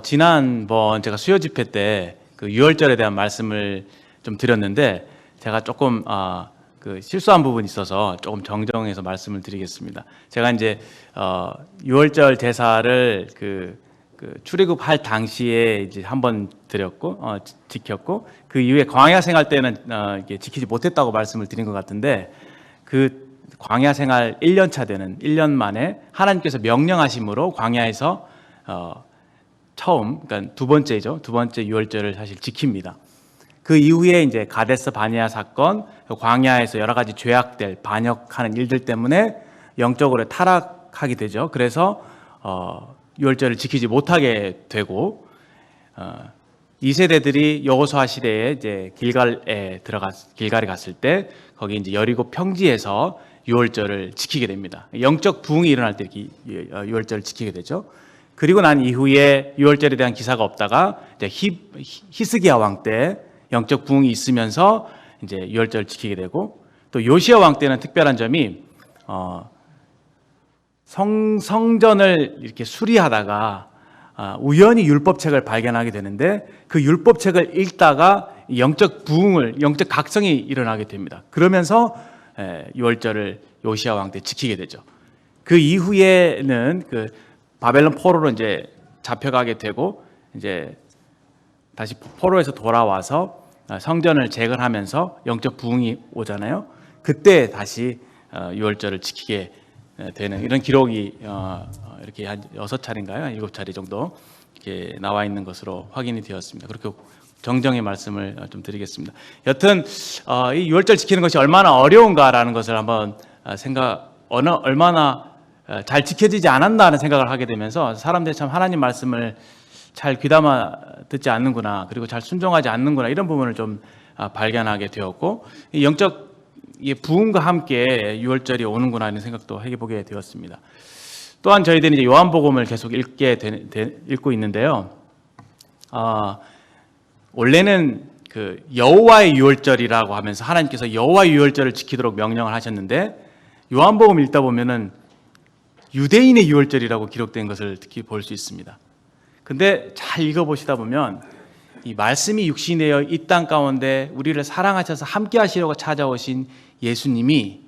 지난번 제가 수요 집회 때 그 유월절에 대한 말씀을 좀 드렸는데 제가 조금 실수한 부분이 있어서 조금 정정해서 말씀을 드리겠습니다. 제가 이제 유월절 제사를 그 출애굽할 당시에 이제 한번 드렸고 지켰고 그 이후에 광야 생활 때는 이게 지키지 못했다고 말씀을 드린 것 같은데 그 광야 생활 1년 차 되는 1년 만에 하나님께서 명령하심으로 광야에서 처음, 그러니까 두 번째죠. 두 번째 유월절을 사실 지킵니다. 그 이후에 이제 가데스 바네아 사건, 광야에서 여러 가지 죄악들, 반역하는 일들 때문에 영적으로 타락하게 되죠. 그래서 유월절을 지키지 못하게 되고 2세대들이 여호수아 시대에 이제 길갈에 갔을 때 거기 이제 여리고 평지에서 유월절을 지키게 됩니다. 영적 부흥이 일어날 때 유월절을 지키게 되죠. 그리고 난 이후에 유월절에 대한 기사가 없다가 이제 히스기야 왕 때 영적 부흥이 있으면서 이제 유월절을 지키게 되고 또 요시야 왕 때는 특별한 점이 성전을 이렇게 수리하다가 우연히 율법책을 발견하게 되는데 그 율법책을 읽다가 영적 부흥을 영적 각성이 일어나게 됩니다. 그러면서 유월절을 요시야 왕 때 지키게 되죠. 그 이후에는 그 바벨론 포로로 이제 잡혀가게 되고 이제 다시 포로에서 돌아와서 성전을 재건하면서 영적 부흥이 오잖아요. 그때 다시 유월절을 지키게 되는 이런 기록이 이렇게 한 6차례인가요? 7차례 정도 이렇게 나와 있는 것으로 확인이 되었습니다. 그렇게 정정의 말씀을 좀 드리겠습니다. 여튼 이 유월절 지키는 것이 얼마나 어려운가라는 것을 한번 얼마나 잘 지켜지지 않았나는 생각을 하게 되면서 사람들이 참 하나님 말씀을 잘 귀담아 듣지 않는구나, 그리고 잘 순종하지 않는구나, 이런 부분을 좀 발견하게 되었고 이 영적 부흥과 함께 유월절이 오는구나 하는 생각도 해보게 되었습니다. 또한 저희들이 이제 요한복음을 계속 읽고 있는데요. 원래는 그 여호와의 유월절이라고 하면서 하나님께서 여호와의 유월절을 지키도록 명령을 하셨는데 요한복음 읽다 보면은 유대인의 유월절이라고 기록된 것을 특히 볼 수 있습니다. 근데 잘 읽어보시다 보면 이 말씀이 육신이 되어 이 땅 가운데 우리를 사랑하셔서 함께 하시려고 찾아오신 예수님이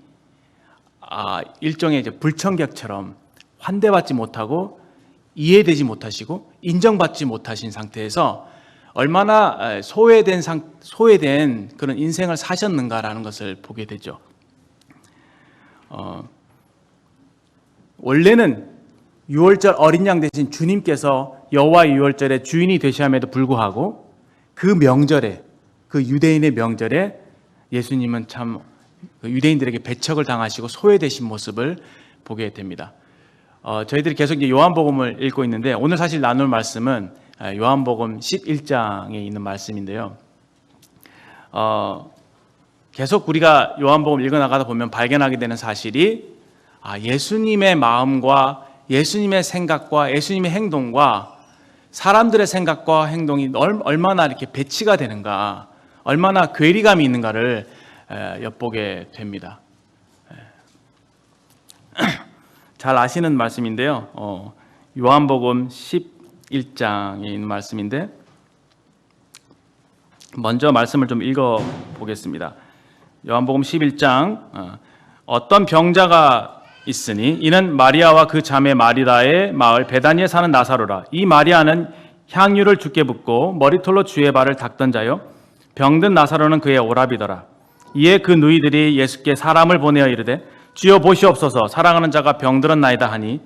일종의 이제 불청객처럼 환대받지 못하고 이해되지 못하시고 인정받지 못하신 상태에서 얼마나 소외된 그런 인생을 사셨는가라는 것을 보게 되죠. 원래는 유월절 어린 양 대신 주님께서 여호와 유월절의 주인이 되셔야함에도 불구하고 그 명절에, 그 유대인의 명절에 예수님은 참 유대인들에게 배척을 당하시고 소외되신 모습을 보게 됩니다. 저희들이 계속 이제 요한복음을 읽고 있는데 오늘 사실 나눌 말씀은 요한복음 11장에 있는 말씀인데요. 계속 우리가 요한복음 읽어나가다 보면 발견하게 되는 사실이 예수님의 마음과 예수님의 생각과 예수님의 행동과 사람들의 생각과 행동이 얼마나 이렇게 배치가 되는가, 얼마나 괴리감이 있는가를 엿보게 됩니다. 잘 아시는 말씀인데요. 요한복음 11장에 있는 말씀인데 먼저 말씀을 좀 읽어보겠습니다. 요한복음 11장 어떤 병자가 있으니 이는 마리아와 그 자매 마리다의 마을 베다니에 사는 나사로라. 이 마리아는 향유를 주께 붓고 머리털로 주의 발을 닦던 자요 병든 나사로는 그의 오라비더라. 이에 그 누이들이 예수께 사람을 보내어 이르되 주여 보시옵소서 사랑하는 자가 병들었나이다 하니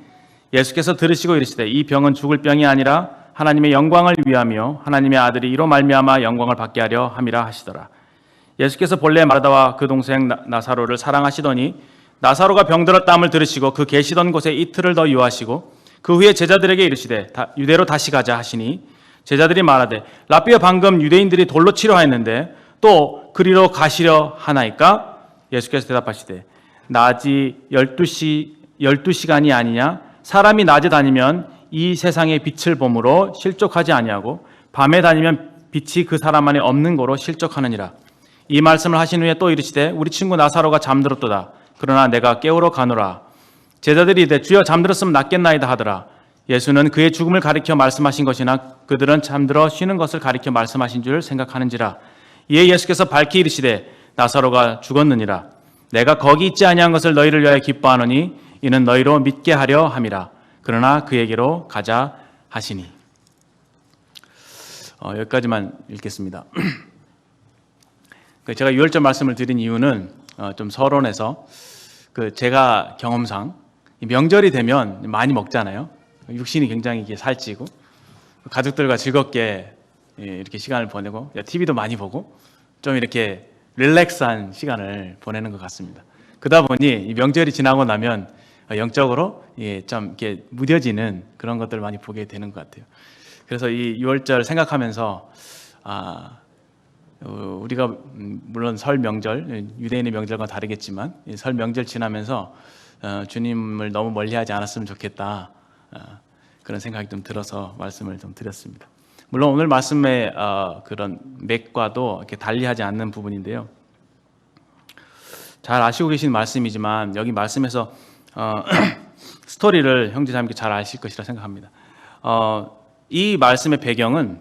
예수께서 들으시고 이르시되 이 병은 죽을 병이 아니라 하나님의 영광을 위하며 하나님의 아들이 이로 말미암아 영광을 받게 하려 함이라 하시더라. 예수께서 본래 마르다와 그 동생 나사로를 사랑하시더니 나사로가 병들었다함을 들으시고 그 계시던 곳에 이틀을 더 유하시고 그 후에 제자들에게 이르시되 유대로 다시 가자 하시니 제자들이 말하되 랍비여 방금 유대인들이 돌로 치려 하였는데 또 그리로 가시려 하나이까? 예수께서 대답하시되 낮이 12시간이 아니냐? 사람이 낮에 다니면 이 세상의 빛을 보므로 실족하지 아니하고 밤에 다니면 빛이 그 사람 안에 없는 거로 실족하느니라. 이 말씀을 하신 후에 또 이르시되 우리 친구 나사로가 잠들었도다. 그러나 내가 깨우러 가노라. 제자들이 이르되 주여 잠들었으면 낫겠나이다 하더라. 예수는 그의 죽음을 가리켜 말씀하신 것이나 그들은 잠들어 쉬는 것을 가리켜 말씀하신 줄 생각하는지라. 이에 예수께서 밝히 이르시되 나사로가 죽었느니라. 내가 거기 있지 아니한 것을 너희를 위하여 기뻐하노니 이는 너희로 믿게 하려 함이라. 그러나 그에게로 가자 하시니. 여기까지만 읽겠습니다. 제가 유월절 말씀을 드린 이유는 좀 서론에서 제가 경험상 명절이 되면 많이 먹잖아요. 육신이 굉장히 이게 살찌고 가족들과 즐겁게 이렇게 시간을 보내고 TV도 많이 보고 좀 이렇게 릴렉스한 시간을 보내는 것 같습니다. 그러다 보니 이 명절이 지나고 나면 영적으로 좀 이렇게 무뎌지는 그런 것들을 많이 보게 되는 것 같아요. 그래서 이 6월절 생각하면서 우리가 물론 설 명절, 유대인의 명절과 다르겠지만 설 명절 지나면서 주님을 너무 멀리하지 않았으면 좋겠다, 그런 생각이 좀 들어서 말씀을 좀 드렸습니다. 물론 오늘 말씀의 그런 맥과도 이렇게 달리하지 않는 부분인데요. 잘 아시고 계신 말씀이지만 여기 말씀에서 스토리를 형제자매께 잘 아실 것이라 생각합니다. 이 말씀의 배경은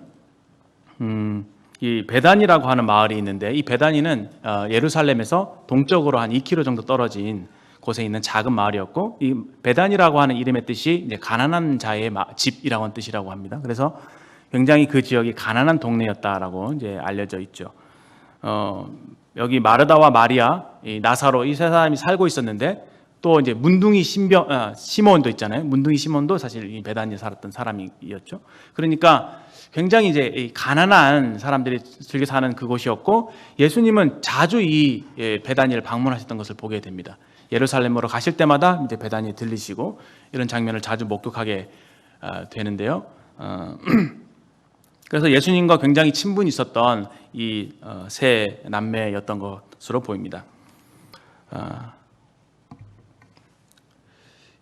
이 베단이라고 하는 마을이 있는데, 이 베단이는 예루살렘에서 동쪽으로 한 2km 정도 떨어진 곳에 있는 작은 마을이었고, 이 베단이라고 하는 이름의 뜻이 이제 가난한 자의 집이라고 하는 뜻이라고 합니다. 그래서 굉장히 그 지역이 가난한 동네였다라고 이제 알려져 있죠. 여기 마르다와 마리아, 이 나사로, 이 세 사람이 살고 있었는데, 또 이제 문둥이 시몬도 있잖아요. 문둥이 시몬도 사실 이 베단이에 살았던 사람이었죠. 그러니까 굉장히 이제 이 가난한 사람들이 즐겨 사는 그곳이었고, 예수님은 자주 이 베다니를 방문하셨던 것을 보게 됩니다. 예루살렘으로 가실 때마다 이제 베다니에 들리시고 이런 장면을 자주 목격하게 되는데요. 그래서 예수님과 굉장히 친분이 있었던 이 세 남매였던 것으로 보입니다.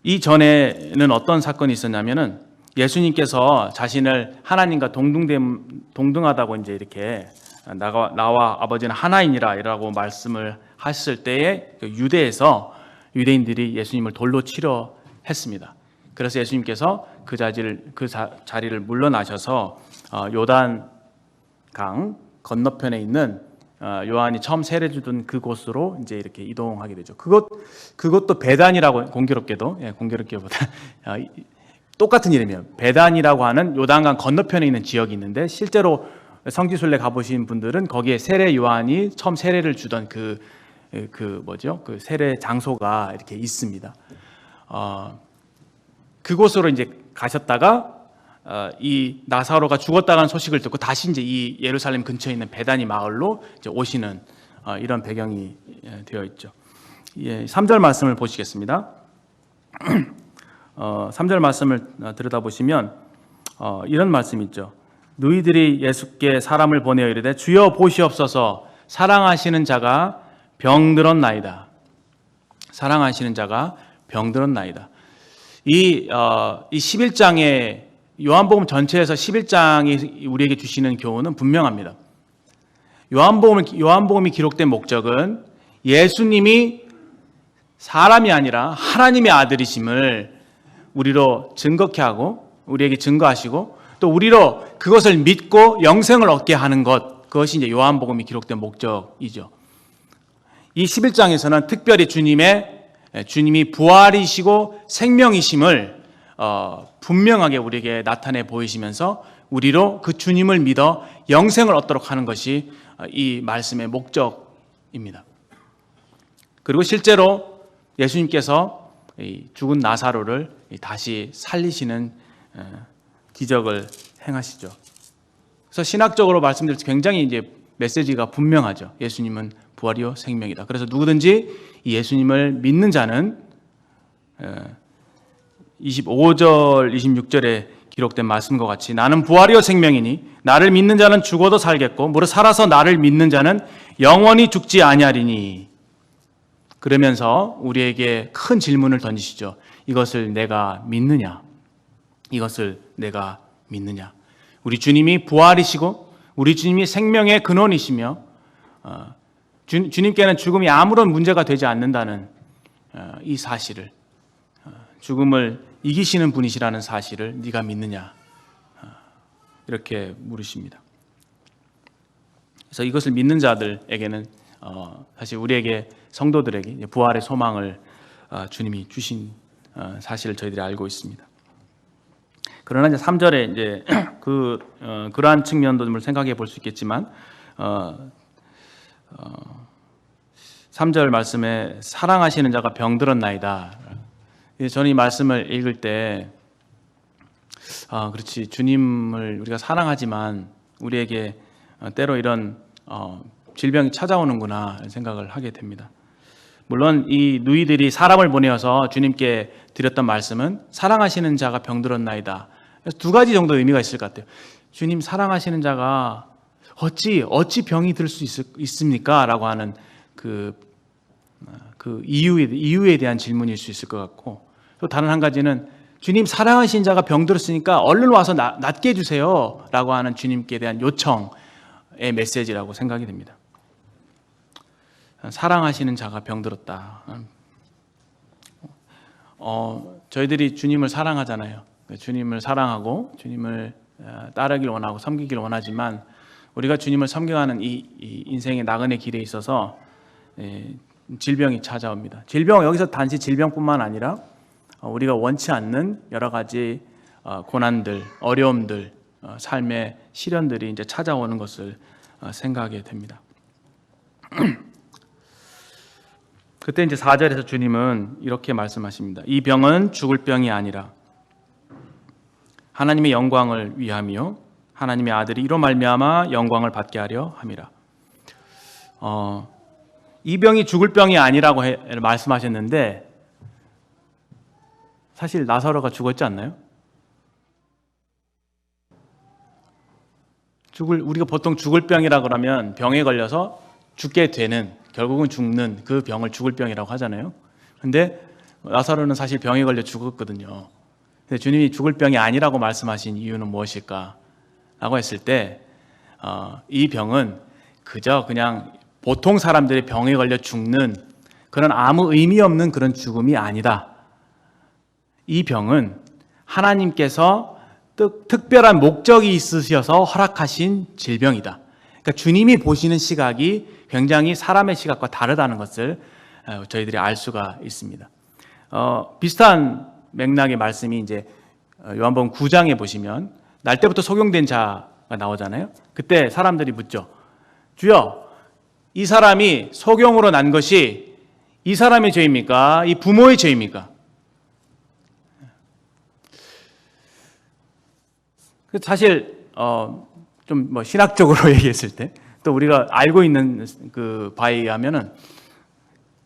이 전에는 어떤 사건이 있었냐면은, 예수님께서 자신을 하나님과 동등하다고 이제 이렇게 나와 아버지는 하나이니라라고 말씀을 하셨을 때에 유대에서 유대인들이 예수님을 돌로 치려 했습니다. 그래서 예수님께서 그 자리를 물러나셔서 요단강 건너편에 있는 요한이 처음 세례 주던 그곳으로 이제 이렇게 이동하게 되죠. 그것도 베단이라고, 공교롭게보다 똑같은 이름이에요. 베단이라고 하는 요단강 건너편에 있는 지역이 있는데, 실제로 성지순례 가보신 분들은 거기에 세례 요한이 처음 세례를 주던 그 세례 장소가 이렇게 있습니다. 그곳으로 이제 가셨다가 이 나사로가 죽었다는 소식을 듣고 다시 이제 이 예루살렘 근처에 있는 베다니 마을로 이제 오시는 이런 배경이 되어 있죠. 3절 말씀을 보시겠습니다. 3절 말씀을 들여다보시면 이런 말씀이 있죠. 너희들이 예수께 사람을 보내어 이르되 주여 보시옵소서, 사랑하시는 자가 병들었나이다. 사랑하시는 자가 병들었나이다. 이 11장의 요한복음 전체에서 11장이 우리에게 주시는 교훈은 분명합니다. 요한복음이 기록된 목적은 예수님이 사람이 아니라 하나님의 아들이심을 우리로 증거케 하고, 우리에게 증거하시고, 또 우리로 그것을 믿고 영생을 얻게 하는 것, 그것이 이제 요한복음이 기록된 목적이죠. 이 11장에서는 특별히 주님이 부활이시고 생명이심을 분명하게 우리에게 나타내 보이시면서 우리로 그 주님을 믿어 영생을 얻도록 하는 것이 이 말씀의 목적입니다. 그리고 실제로 예수님께서 죽은 나사로를 다시 살리시는 기적을 행하시죠. 그래서 신학적으로 말씀드릴 때 굉장히 이제 메시지가 분명하죠. 예수님은 부활이요 생명이다. 그래서 누구든지 이 예수님을 믿는 자는 25절, 26절에 기록된 말씀과 같이 나는 부활이요 생명이니 나를 믿는 자는 죽어도 살겠고 무릇 살아서 나를 믿는 자는 영원히 죽지 아니하리니. 그러면서 우리에게 큰 질문을 던지시죠. 이것을 내가 믿느냐? 이것을 내가 믿느냐? 우리 주님이 부활이시고 우리 주님이 생명의 근원이시며 주님께는 죽음이 아무런 문제가 되지 않는다는 이 사실을, 죽음을 이기시는 분이시라는 사실을 네가 믿느냐, 이렇게 물으십니다. 그래서 이것을 믿는 자들에게는 사실 우리에게 성도들에게 부활의 소망을 주님이 주신 사실을 저희들이 알고 있습니다. 그러나 이제 3절에 이제 그러한 측면도 좀 생각해 볼 수 있겠지만 3절 말씀에 사랑하시는 자가 병들었나이다. 저는 이 말씀을 읽을 때 그렇지, 주님을 우리가 사랑하지만 우리에게 때로 이런 질병이 찾아오는구나 생각을 하게 됩니다. 물론 이 누이들이 사람을 보내어서 주님께 드렸던 말씀은 사랑하시는 자가 병들었나이다. 그래서 두 가지 정도 의미가 있을 것 같아요. 주님, 사랑하시는 자가 어찌 병이 들 수 있습니까? 라고 하는 그 이유에 대한 질문일 수 있을 것 같고, 또 다른 한 가지는 주님, 사랑하신 자가 병들었으니까 얼른 와서 낫게 해주세요 라고 하는 주님께 대한 요청의 메시지라고 생각이 됩니다. 사랑하시는 자가 병들었다. 저희들이 주님을 사랑하잖아요. 주님을 사랑하고 주님을 따르길 원하고 섬기길 원하지만 우리가 주님을 섬겨가는 이 인생의 나그네 길에 있어서 질병이 찾아옵니다. 질병, 여기서 단지 질병뿐만 아니라 우리가 원치 않는 여러 가지 고난들, 어려움들, 삶의 시련들이 이제 찾아오는 것을 생각하게 됩니다. 그때 이제 4절에서 주님은 이렇게 말씀하십니다. 이 병은 죽을 병이 아니라 하나님의 영광을 위함이요 하나님의 아들이 이로 말미암아 영광을 받게 하려 함이라. 이 병이 죽을 병이 아니라고 말씀하셨는데 사실 나사로가 죽었지 않나요? 우리가 보통 죽을 병이라 그러면 병에 걸려서 죽게 되는, 결국은 죽는 그 병을 죽을 병이라고 하잖아요. 근데 나사로는 사실 병에 걸려 죽었거든요. 근데 주님이 죽을 병이 아니라고 말씀하신 이유는 무엇일까? 라고 했을 때 이 병은 그냥 보통 사람들이 병에 걸려 죽는 그런 아무 의미 없는 그런 죽음이 아니다. 이 병은 하나님께서 특별한 목적이 있으셔서 허락하신 질병이다. 그러니까 주님이 보시는 시각이 굉장히 사람의 시각과 다르다는 것을 저희들이 알 수가 있습니다. 비슷한 맥락의 말씀이 이제 요한복음 9장에 보시면 날 때부터 속용된 자가 나오잖아요. 그때 사람들이 묻죠. 주여, 이 사람이 속용으로 난 것이 이 사람의 죄입니까? 이 부모의 죄입니까? 사실 좀 신학적으로 얘기했을 때, 또 우리가 알고 있는 그 바에 의하면은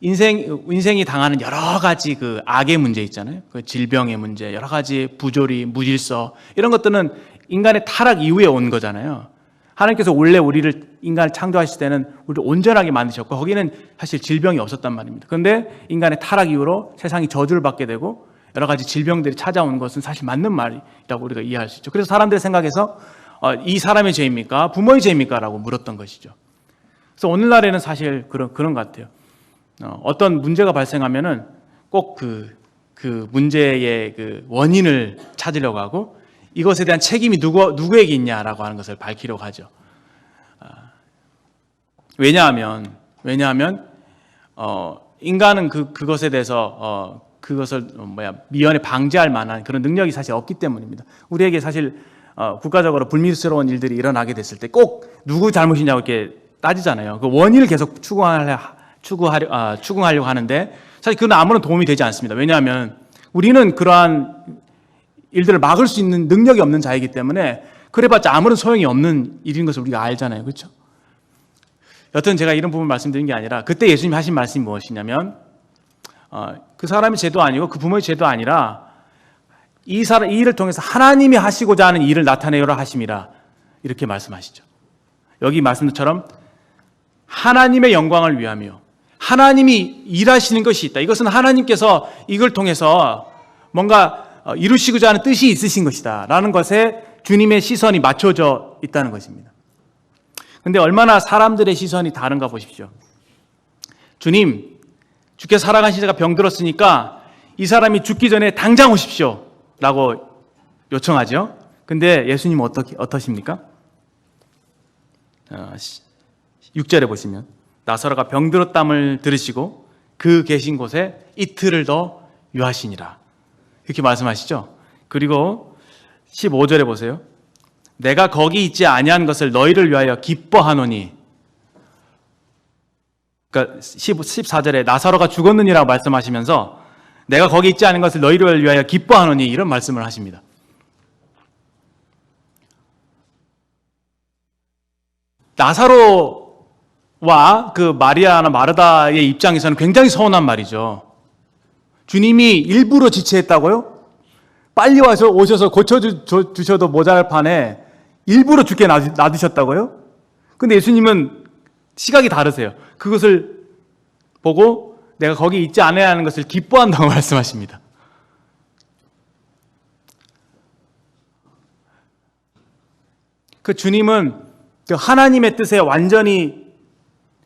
인생이 당하는 여러 가지 그 악의 문제 있잖아요. 그 질병의 문제, 여러 가지 부조리, 무질서, 이런 것들은 인간의 타락 이후에 온 거잖아요. 하나님께서 원래 인간을 창조하실 때는 우리를 온전하게 만드셨고 거기는 사실 질병이 없었단 말입니다. 그런데 인간의 타락 이후로 세상이 저주를 받게 되고 여러 가지 질병들이 찾아오는 것은 사실 맞는 말이라고 우리가 이해할 수 있죠. 그래서 사람들의 생각에서 이 사람의 죄입니까? 부모의 죄입니까? 라고 물었던 것이죠. 그래서 오늘날에는 사실 그런 것 같아요. 어떤 문제가 발생하면은 꼭 그 문제의 그 원인을 찾으려고 하고 이것에 대한 책임이 누구에게 있냐라고 하는 것을 밝히려고 하죠. 왜냐하면 인간은 그것에 대해서 그것을 미연에 방지할 만한 그런 능력이 사실 없기 때문입니다. 우리에게 사실 국가적으로 불미스러운 일들이 일어나게 됐을 때 꼭 누구 잘못이냐고 이렇게 따지잖아요. 그 원인을 계속 추궁하려고 하는데 사실 그건 아무런 도움이 되지 않습니다. 왜냐하면 우리는 그러한 일들을 막을 수 있는 능력이 없는 자이기 때문에 그래봤자 아무런 소용이 없는 일인 것을 우리가 알잖아요. 그렇죠? 여튼 제가 이런 부분 말씀드린 게 아니라 그때 예수님이 하신 말씀이 무엇이냐면 그 사람의 죄도 아니고 그 부모의 죄도 아니라 이 일을 통해서 하나님이 하시고자 하는 일을 나타내려라 하심이라 이렇게 말씀하시죠. 여기 말씀처럼 하나님의 영광을 위하며 하나님이 일하시는 것이 있다. 이것은 하나님께서 이걸 통해서 뭔가 이루시고자 하는 뜻이 있으신 것이다 라는 것에 주님의 시선이 맞춰져 있다는 것입니다. 그런데 얼마나 사람들의 시선이 다른가 보십시오. 주님, 주께서 살아가신 자가 병들었으니까 이 사람이 죽기 전에 당장 오십시오. 요청하죠. 근데 예수님은 어떠십니까? 6절에 보시면 나사로가 병들었담을 들으시고 그 계신 곳에 이틀을 더 유하시니라. 이렇게 말씀하시죠. 그리고 15절에 보세요. 내가 거기 있지 아니한 것을 너희를 위하여 기뻐하노니. 그러니까 14절에 나사로가 죽었느니라고 말씀하시면서 내가 거기 있지 않은 것을 너희를 위하여 기뻐하노니 이런 말씀을 하십니다. 나사로와 그 마리아나 마르다의 입장에서는 굉장히 서운한 말이죠. 주님이 일부러 지체했다고요? 빨리 와서 오셔서 고쳐주셔도 모자랄 판에 일부러 죽게 놔두셨다고요? 근데 예수님은 시각이 다르세요. 그것을 보고 내가 거기 있지 않아야 하는 것을 기뻐한다고 말씀하십니다. 그 주님은 그 하나님의 뜻에 완전히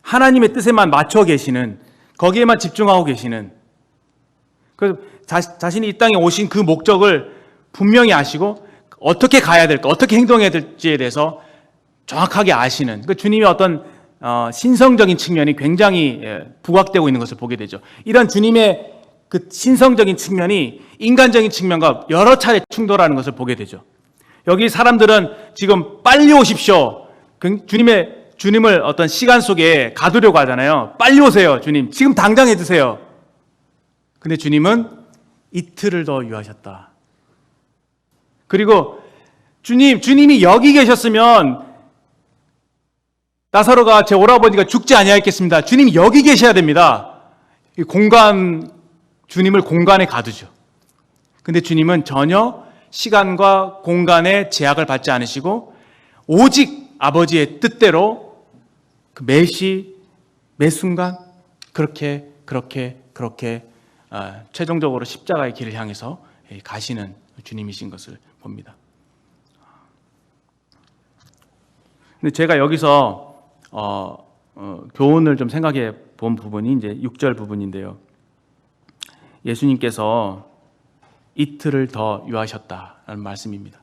하나님의 뜻에만 맞춰 계시는, 거기에만 집중하고 계시는, 그 자신이 이 땅에 오신 그 목적을 분명히 아시고 어떻게 가야 될까, 어떻게 행동해야 될지에 대해서 정확하게 아시는 그 주님의 어떤 신성적인 측면이 굉장히 부각되고 있는 것을 보게 되죠. 이런 주님의 그 신성적인 측면이 인간적인 측면과 여러 차례 충돌하는 것을 보게 되죠. 여기 사람들은 지금 빨리 오십시오. 주님을 어떤 시간 속에 가두려고 하잖아요. 빨리 오세요, 주님. 지금 당장 해주세요. 근데 주님은 이틀을 더 유하셨다. 그리고 주님이 여기 계셨으면 나사로가 제 오라버니가 죽지 아니하였겠습니다. 주님이 여기 계셔야 됩니다. 주님을 공간에 가두죠. 근데 주님은 전혀 시간과 공간의 제약을 받지 않으시고 오직 아버지의 뜻대로 그 매시 매 순간 그렇게 최종적으로 십자가의 길을 향해서 가시는 주님이신 것을 봅니다. 근데 제가 여기서 교훈을 좀 생각해 본 부분이 이제 6절 부분인데요. 예수님께서 이틀을 더 유하셨다라는 말씀입니다.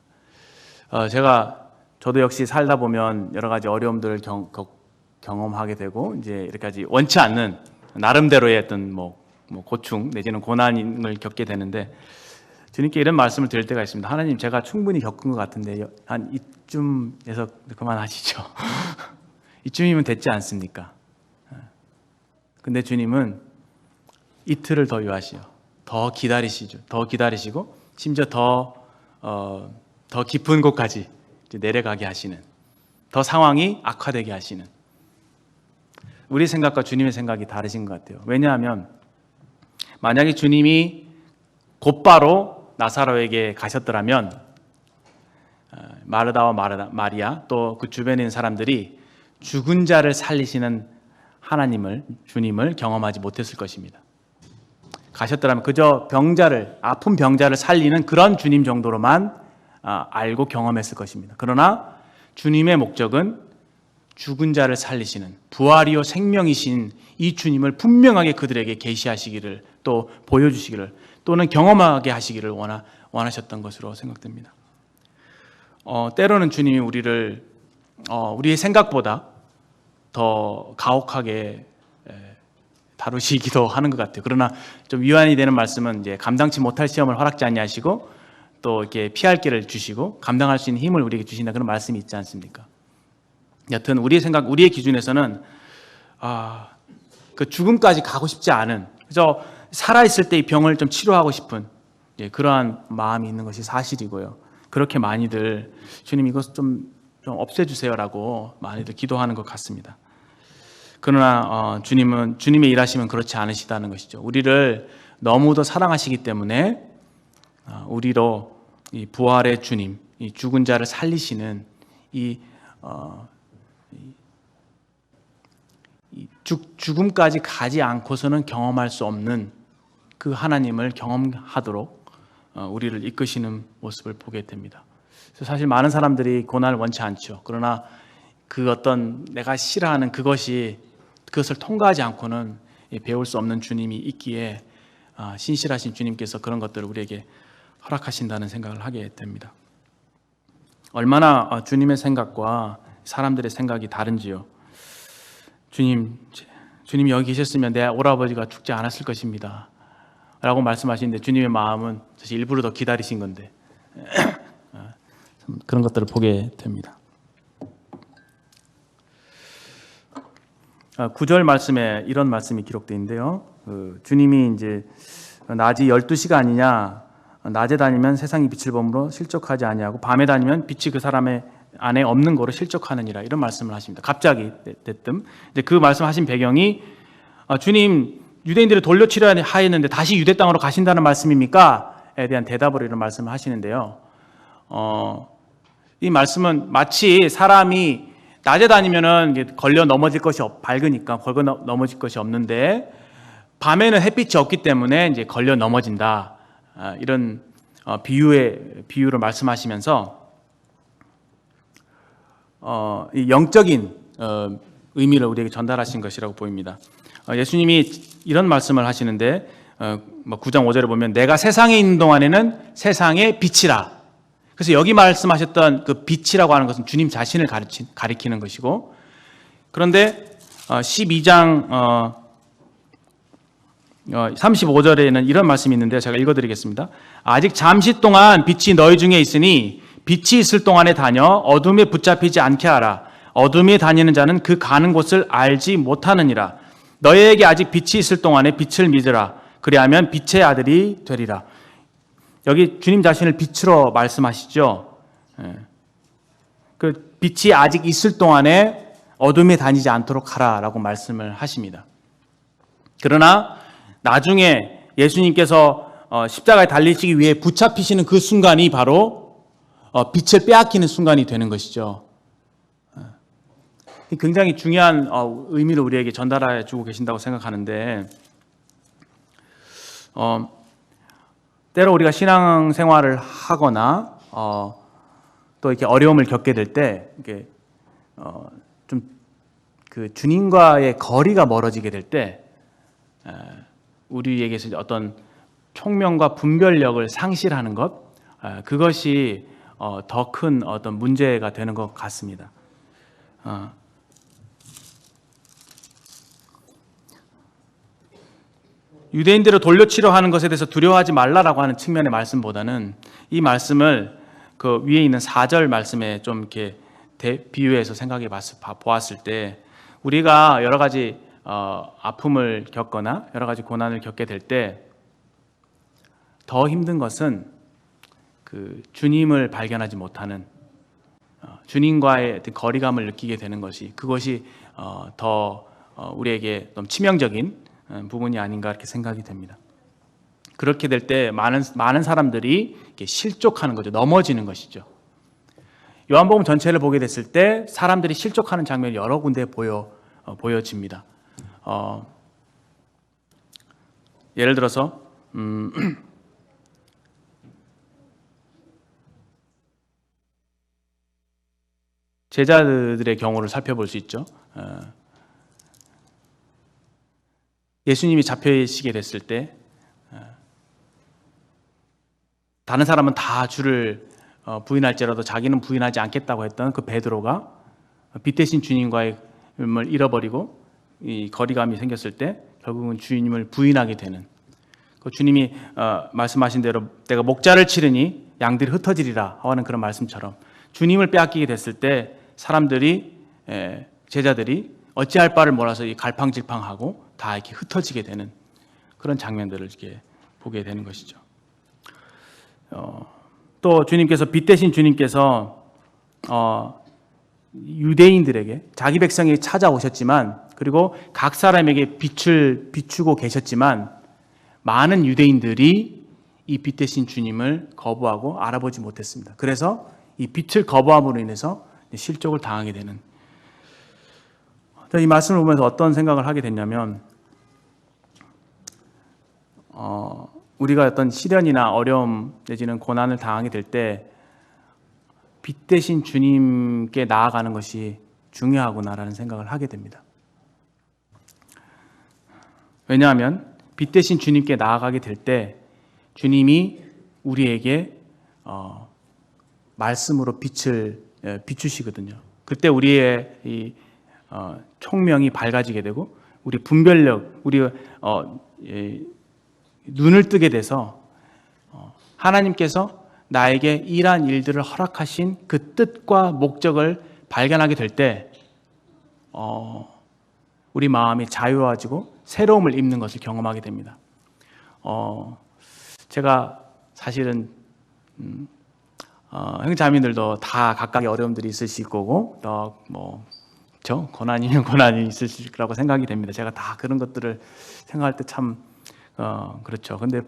저도 역시 살다 보면 여러 가지 어려움들을 경험하게 되고 이제 이렇게까지 원치 않는 나름대로의 어떤 고충 내지는 고난을 겪게 되는데 주님께 이런 말씀을 드릴 때가 있습니다. 하나님, 제가 충분히 겪은 것 같은데 한 이쯤에서 그만하시죠. 이쯤이면 됐지 않습니까? 근데 주님은 이틀을 더 유하시오. 더 기다리시고 심지어 더 깊은 곳까지 내려가게 하시는, 더 상황이 악화되게 하시는, 우리 생각과 주님의 생각이 다르신 것 같아요. 왜냐하면 만약에 주님이 곧바로 나사로에게 가셨더라면 마르다와 마리아 또 그 주변에 있는 사람들이 죽은 자를 살리시는 주님을 경험하지 못했을 것입니다. 가셨더라면 그저 아픈 병자를 살리는 그런 주님 정도로만 알고 경험했을 것입니다. 그러나 주님의 목적은 죽은 자를 살리시는 부활이요 생명이신 이 주님을 분명하게 그들에게 계시하시기를, 또 보여주시기를, 또는 경험하게 하시기를 원하셨던 것으로 생각됩니다. 때로는 주님이 우리의 생각보다 더 가혹하게 다루시기도 하는 것 같아요. 그러나 좀 위안이 되는 말씀은 이제 감당치 못할 시험을 허락지 아니하시고 또 이렇게 피할 길을 주시고 감당할 수 있는 힘을 우리에게 주신다, 그런 말씀이 있지 않습니까? 여튼 우리의 기준에서는 그 죽음까지 가고 싶지 않은, 그저 살아있을 때 이 병을 좀 치료하고 싶은 그러한 마음이 있는 것이 사실이고요. 그렇게 많이들 주님 이것 좀 없애주세요라고 많이들 기도하는 것 같습니다. 그러나 주님의 일하심은 그렇지 않으시다는 것이죠. 우리를 너무도 사랑하시기 때문에 우리로 이 부활의 주님, 이 죽은 자를 살리시는 죽음까지 가지 않고서는 경험할 수 없는 그 하나님을 경험하도록 우리를 이끄시는 모습을 보게 됩니다. 사실 많은 사람들이 고난을 원치 않죠. 그러나 그 어떤 내가 싫어하는 그것을 통과하지 않고는 배울 수 없는 주님이 있기에 신실하신 주님께서 그런 것들을 우리에게 허락하신다는 생각을 하게 됩니다. 얼마나 주님의 생각과 사람들의 생각이 다른지요. 주님 여기 계셨으면 내 오라버지가 죽지 않았을 것입니다 라고 말씀하시는데 주님의 마음은 사실 일부러 더 기다리신 건데 그런 것들을 보게 됩니다. 9절 말씀에 이런 말씀이 기록되어 있는데요. 주님이 이제 낮이 12시가 아니냐, 낮에 다니면 세상이 빛을 범으로 실족하지 아니하고 밤에 다니면 빛이 그 사람의 안에 없는 거로 실족하느니라, 이런 말씀을 하십니다. 갑자기 대뜸 이제 그 말씀하신 배경이 주님 유대인들을 돌려치려 하였는데 다시 유대 땅으로 가신다는 말씀입니까?에 대한 대답으로 이런 말씀을 하시는데요. 이 말씀은 마치 사람이 낮에 다니면은 걸려 넘어질 것이 밝으니까 걸려 넘어질 것이 없는데 밤에는 햇빛이 없기 때문에 이제 걸려 넘어진다, 이런 비유를 말씀하시면서 이 영적인 의미를 우리에게 전달하신 것이라고 보입니다. 예수님이 이런 말씀을 하시는데 9장 5절에 보면 내가 세상에 있는 동안에는 세상의 빛이라. 그래서 여기 말씀하셨던 그 빛이라고 하는 것은 주님 자신을 가리키는 것이고, 그런데 12장 35절에는 이런 말씀이 있는데 제가 읽어드리겠습니다. 아직 잠시 동안 빛이 너희 중에 있으니 빛이 있을 동안에 다녀 어둠에 붙잡히지 않게 하라. 어둠에 다니는 자는 그 가는 곳을 알지 못하느니라. 너희에게 아직 빛이 있을 동안에 빛을 믿으라. 그리하면 빛의 아들이 되리라. 여기 주님 자신을 빛으로 말씀하시죠. 그 빛이 아직 있을 동안에 어둠에 다니지 않도록 하라라고 말씀을 하십니다. 그러나 나중에 예수님께서 십자가에 달리시기 위해 붙잡히시는 그 순간이 바로 빛을 빼앗기는 순간이 되는 것이죠. 굉장히 중요한 의미를 우리에게 전달해 주고 계신다고 생각하는데, 때로 우리가 신앙생활을 하거나 또 이렇게 어려움을 겪게 될 때 좀 그 주님과의 거리가 멀어지게 될 때 우리에게서 어떤 총명과 분별력을 상실하는 것, 그것이 더 큰 어떤 문제가 되는 것 같습니다. 유대인들을 돌려치려 하는 것에 대해서 두려워하지 말라라고 하는 측면의 말씀보다는 이 말씀을 그 위에 있는 4절 말씀에 좀 이렇게 비유해서 생각해 보았을 때, 우리가 여러 가지 아픔을 겪거나 여러 가지 고난을 겪게 될 때 더 힘든 것은 그 주님을 발견하지 못하는, 주님과의 거리감을 느끼게 되는 것이, 그것이 더 우리에게 좀 치명적인 부분이 아닌가 이렇게 생각이 됩니다. 그렇게 될 때 많은 사람들이 이렇게 실족하는 거죠. 넘어지는 것이죠. 요한복음 전체를 보게 됐을 때 사람들이 실족하는 장면이 여러 군데 보여집니다. 예를 들어서 제자들의 경우를 살펴볼 수 있죠. 예수님이 잡혀지게 됐을 때 다른 사람은 다 주를 부인할지라도 자기는 부인하지 않겠다고 했던 그 베드로가 빛 대신 주님과의 을 잃어버리고 이 거리감이 생겼을 때 결국은 주님을 부인하게 되는, 그 주님이 말씀하신 대로 내가 목자를 치르니 양들이 흩어지리라 하는 그런 말씀처럼 주님을 빼앗기게 됐을 때 사람들이, 제자들이 어찌할 바를 몰라서 갈팡질팡하고 다 이렇게 흩어지게 되는 그런 장면들을 이렇게 보게 되는 것이죠. 또 주님께서, 빛 대신 주님께서 유대인들에게, 자기 백성이 찾아오셨지만, 그리고 각 사람에게 빛을 비추고 계셨지만 많은 유대인들이 이 빛 대신 주님을 거부하고 알아보지 못했습니다. 그래서 이 빛을 거부함으로 인해서 실족을 당하게 되는, 이 말씀을 보면서 어떤 생각을 하게 됐냐면, 우리가 어떤 시련이나 어려움 내지는 고난을 당하게 될 때 빛 대신 주님께 나아가는 것이 중요하구나라는 생각을 하게 됩니다. 왜냐하면 빛 대신 주님께 나아가게 될 때 주님이 우리에게 말씀으로 빛을 비추시거든요. 그때 우리의 이 총명이 밝아지게 되고 우리 분별력, 우리 눈을 뜨게 돼서 하나님께서 나에게 이러한 일들을 허락하신 그 뜻과 목적을 발견하게 될 때 우리 마음이 자유해지고 새로움을 입는 것을 경험하게 됩니다. 제가 사실은 형제자매들도 다 각각의 어려움들이 있으실 거고 또 고난이면 고난이 있으실 거라고 생각이 됩니다. 제가 다 그런 것들을 생각할 때 참 그렇죠. 근데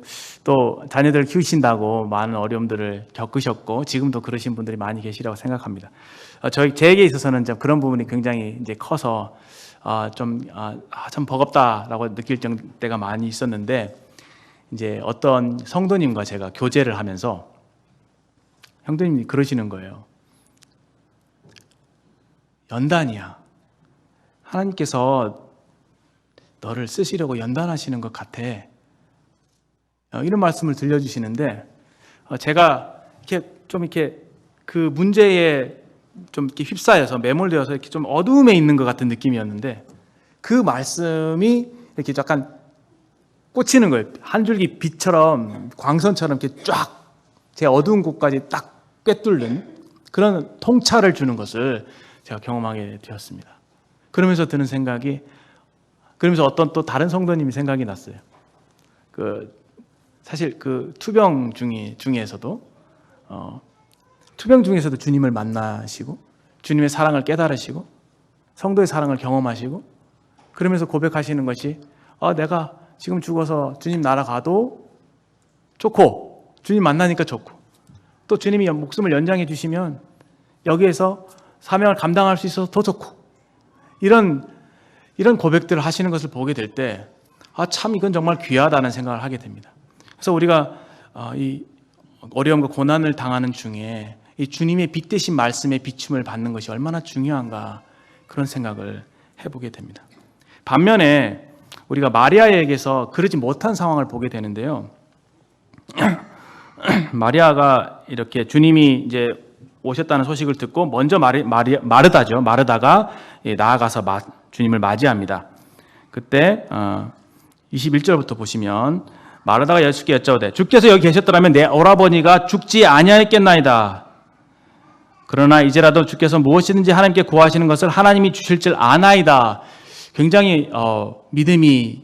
또 자녀들을 키우신다고 많은 어려움들을 겪으셨고 지금도 그러신 분들이 많이 계시라고 생각합니다. 제에게 있어서는 그런 부분이 굉장히 이제 커서 참 버겁다라고 느낄 때가 많이 있었는데 이제 어떤 성도님과 제가 교제를 하면서 형도님이 그러시는 거예요. 연단이야. 하나님께서 너를 쓰시려고 연단하시는 것 같아. 이런 말씀을 들려주시는데 제가 이렇게 그 문제에 좀 이렇게 휩싸여서 매몰되어서 이렇게 좀 어두움에 있는 것 같은 느낌이었는데 그 말씀이 이렇게 약간 꽂히는 거예요. 한 줄기 빛처럼 광선처럼 이렇게 쫙 제 어두운 곳까지 딱 꿰뚫는 그런 통찰을 주는 것을 제가 경험하게 되었습니다. 그러면서 드는 생각이 그러면서 어떤 또 다른 성도님이 생각이 났어요. 사실 투병 중에서도 주님을 만나시고 주님의 사랑을 깨달으시고 성도의 사랑을 경험하시고 그러면서 고백하시는 것이 내가 지금 죽어서 주님 날아가도 좋고 주님 만나니까 좋고 또 주님이 목숨을 연장해 주시면 여기에서 사명을 감당할 수 있어서 더 좋고 이런 고백들을 하시는 것을 보게 될 때 참 이건 정말 귀하다는 생각을 하게 됩니다. 그래서 우리가 이 어려움과 고난을 당하는 중에 이 주님의 빛대신 말씀의 비춤을 받는 것이 얼마나 중요한가 그런 생각을 해보게 됩니다. 반면에 우리가 마리아에게서 그러지 못한 상황을 보게 되는데요. 마리아가 이렇게 주님이 이제 오셨다는 소식을 듣고 먼저 마르다가 나아가서 주님을 맞이합니다. 그때 21절부터 보시면 마르다가 예수께 여짜오되 주께서 여기 계셨더라면 내 오라버니가 죽지 아니하였겠나이다. 그러나 이제라도 주께서 무엇이든지 하나님께 구하시는 것을 하나님이 주실 줄 아나이다. 굉장히 믿음이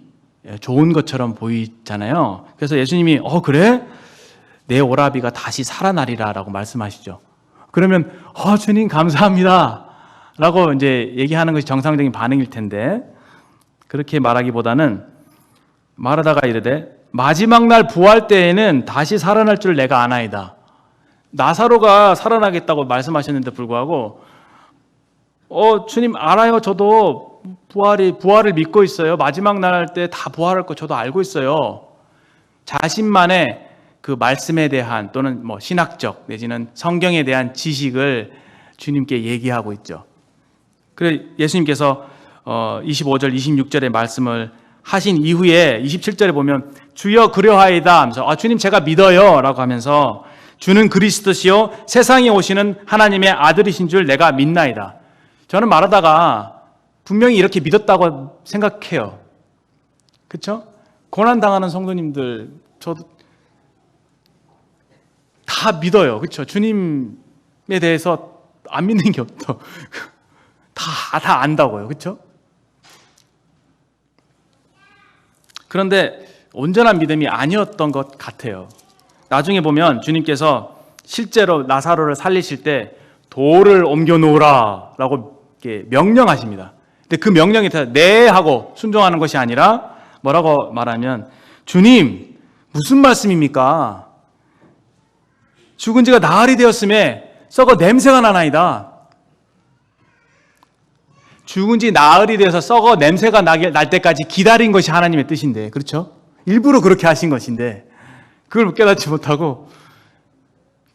좋은 것처럼 보이잖아요. 그래서 예수님이 그래? 내 오라비가 다시 살아나리라 라고 말씀하시죠. 그러면 주님 감사합니다 라고 이제 얘기하는 것이 정상적인 반응일 텐데 그렇게 말하기보다는 마르다가 이르되 마지막 날 부활 때에는 다시 살아날 줄 내가 아나이다. 나사로가 살아나겠다고 말씀하셨는데 불구하고 주님 알아요. 저도 부활을 믿고 있어요. 마지막 날 때 다 부활할 거 저도 알고 있어요. 자신만의 그 말씀에 대한 또는 신학적 내지는 성경에 대한 지식을 주님께 얘기하고 있죠. 그래 예수님께서 25절 26절의 말씀을 하신 이후에 27절에 보면 주여 그려하이다 하면서 주님 제가 믿어요 라고 하면서 주는 그리스도시요 세상에 오시는 하나님의 아들이신 줄 내가 믿나이다. 저는 말하다가 분명히 이렇게 믿었다고 생각해요. 그렇죠? 고난당하는 성도님들 저도 다 믿어요. 그렇죠? 주님에 대해서 안 믿는 게 없어. 다 안다고요. 그렇죠? 그런데 온전한 믿음이 아니었던 것 같아요. 나중에 보면 주님께서 실제로 나사로를 살리실 때 돌을 옮겨 놓으라 라고 명령하십니다. 근데 그 명령에 네 하고 순종하는 것이 아니라 뭐라고 말하면 주님 무슨 말씀입니까? 죽은 지가 나흘이 되었음에 썩어 냄새가 나나이다. 죽은 지 나흘이 되어서 썩어 냄새가 날 때까지 기다린 것이 하나님의 뜻인데, 그렇죠? 일부러 그렇게 하신 것인데 그걸 깨닫지 못하고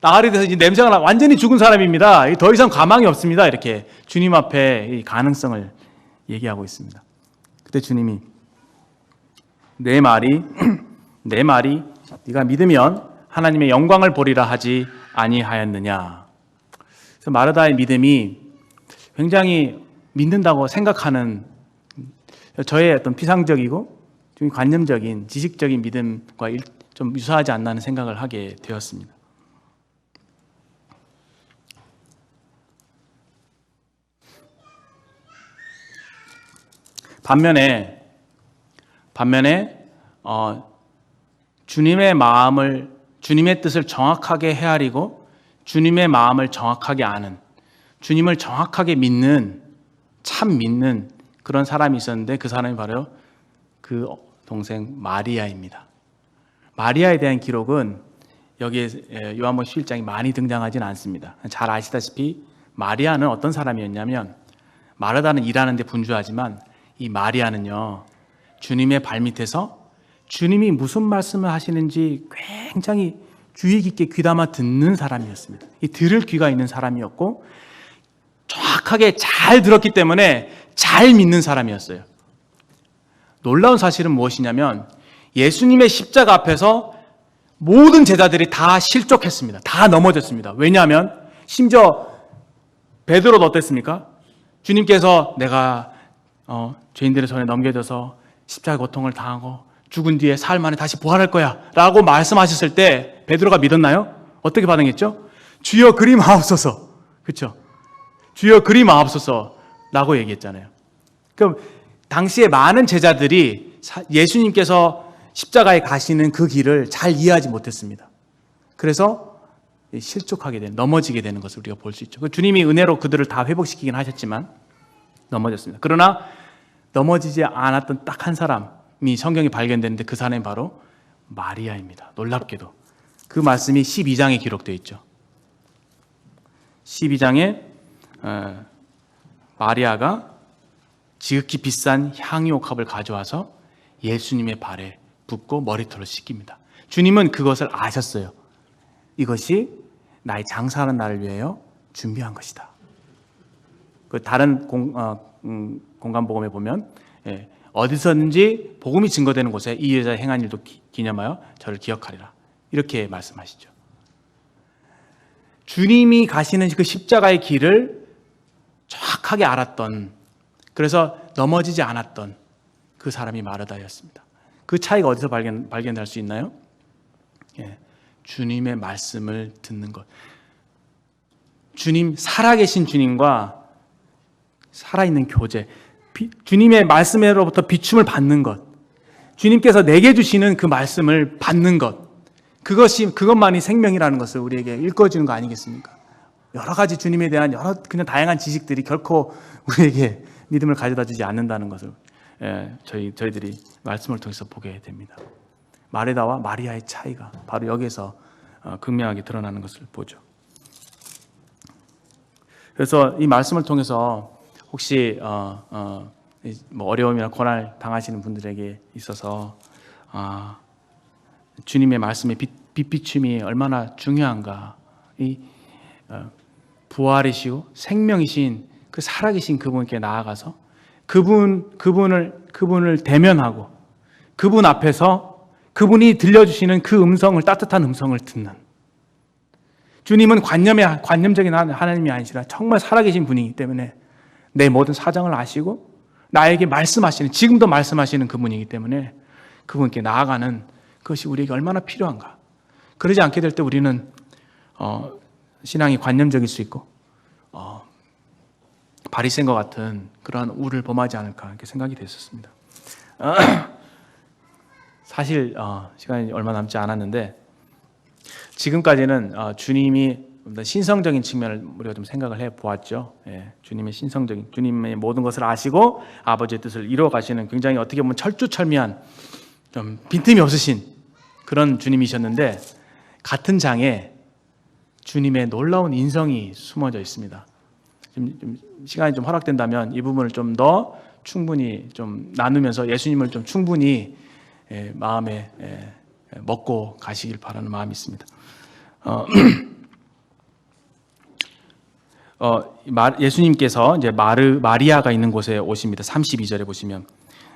나흘이 돼서 이제 냄새가 완전히 죽은 사람입니다. 더 이상 가망이 없습니다. 이렇게 주님 앞에 이 가능성을 얘기하고 있습니다. 그때 주님이 내 말이 네가 믿으면 하나님의 영광을 보리라 하지 아니하였느냐. 그래서 마르다의 믿음이 굉장히 믿는다고 생각하는 저의 어떤 피상적이고 좀 관념적인 지식적인 믿음과 좀 유사하지 않나는 생각을 하게 되었습니다. 반면에 주님의 마음을, 주님의 뜻을 정확하게 헤아리고 주님의 마음을 정확하게 아는, 주님을 정확하게 믿는, 참 믿는 그런 사람이 있었는데 그 사람이 바로 그 동생 마리아입니다. 마리아에 대한 기록은 여기에 요한복음 11장이 많이 등장하지는 않습니다. 잘 아시다시피 마리아는 어떤 사람이었냐면, 마르다는 일하는데 분주하지만 이 마리아는요, 주님의 발밑에서 주님이 무슨 말씀을 하시는지 굉장히 주의 깊게 귀담아 듣는 사람이었습니다. 이 들을 귀가 있는 사람이었고 정확하게 잘 들었기 때문에 잘 믿는 사람이었어요. 놀라운 사실은 무엇이냐면 예수님의 십자가 앞에서 모든 제자들이 다 실족했습니다. 다 넘어졌습니다. 왜냐하면 심지어 베드로도 어땠습니까? 주님께서 내가 죄인들의 손에 넘겨져서 십자가 고통을 당하고 죽은 뒤에 사흘 만에 다시 부활할 거야 라고 말씀하셨을 때 베드로가 믿었나요? 어떻게 반응했죠? 주여 그리 마옵소서. 그렇죠? 주여 그리 마옵소서 라고 얘기했잖아요. 그럼 당시에 많은 제자들이 예수님께서 십자가에 가시는 그 길을 잘 이해하지 못했습니다. 그래서 실족하게 되는, 넘어지게 되는 것을 우리가 볼 수 있죠. 주님이 은혜로 그들을 다 회복시키긴 하셨지만 넘어졌습니다. 그러나 넘어지지 않았던 딱 한 사람이 성경에 발견되는데 그 사람이 바로 마리아입니다. 놀랍게도 그 말씀이 12장에 기록되어 있죠. 12장에 마리아가 지극히 비싼 향유옥합을 가져와서 예수님의 발에 붓고 머리털을 씻깁니다. 주님은 그것을 아셨어요. 이것이 나의 장사하는 날을 위하여 준비한 것이다. 그 다른 공간복음에 보면 어디서든지 복음이 증거되는 곳에 이 여자의 행한 일도 기념하여 저를 기억하리라 이렇게 말씀하시죠. 주님이 가시는 그 십자가의 길을 정확하게 알았던, 그래서 넘어지지 않았던 그 사람이 마르다였습니다. 그 차이가 어디서 발견할 수 있나요? 주님의 말씀을 듣는 것. 주님, 살아계신 주님과 살아있는 교제, 주님의 말씀으로부터 비춤을 받는 것, 주님께서 내게 주시는 그 말씀을 받는 것, 그것만이 생명이라는 것을 우리에게 일궈주는 거 아니겠습니까? 여러 가지 주님에 대한 그냥 다양한 지식들이 결코 우리에게 믿음을 가져다 주지 않는다는 것을 저희들이 말씀을 통해서 보게 됩니다. 마르다와 마리아의 차이가 바로 여기에서 극명하게 드러나는 것을 보죠. 그래서 이 말씀을 통해서 혹시 어려움이나 고난을 당하시는 분들에게 있어서 주님의 말씀의 빛비춤이 얼마나 중요한가, 이 부활이시고 생명이신 그 살아계신 그분께 나아가서 그분을 대면하고 그분 앞에서 그분이 들려주시는 그 음성을, 따뜻한 음성을 듣는, 주님은 관념적인 하나님이 아니시라 정말 살아계신 분이기 때문에 내 모든 사정을 아시고 나에게 말씀하시는, 지금도 말씀하시는 그분이기 때문에 그분께 나아가는 그것이 우리에게 얼마나 필요한가. 그러지 않게 될 때 우리는 신앙이 관념적일 수 있고 바리새인과 같은 그러한 우를 범하지 않을까 이렇게 생각이 됐었습니다. 사실 시간이 얼마 남지 않았는데 지금까지는 주님이 신성적인 측면을 우리가 좀 생각을 해보았죠. 주님의 신성적인, 주님의 모든 것을 아시고 아버지의 뜻을 이루어 가시는 굉장히 어떻게 보면 철두철미한, 좀 빈틈이 없으신 그런 주님이셨는데 같은 장에 주님의 놀라운 인성이 숨어져 있습니다. 좀 시간이 좀 허락된다면 이 부분을 좀 더 충분히 좀 나누면서 예수님을 좀 충분히 마음에 먹고 가시길 바라는 마음이 있습니다. 예수님께서 이제 마리아가 있는 곳에 오십니다. 32절에 보시면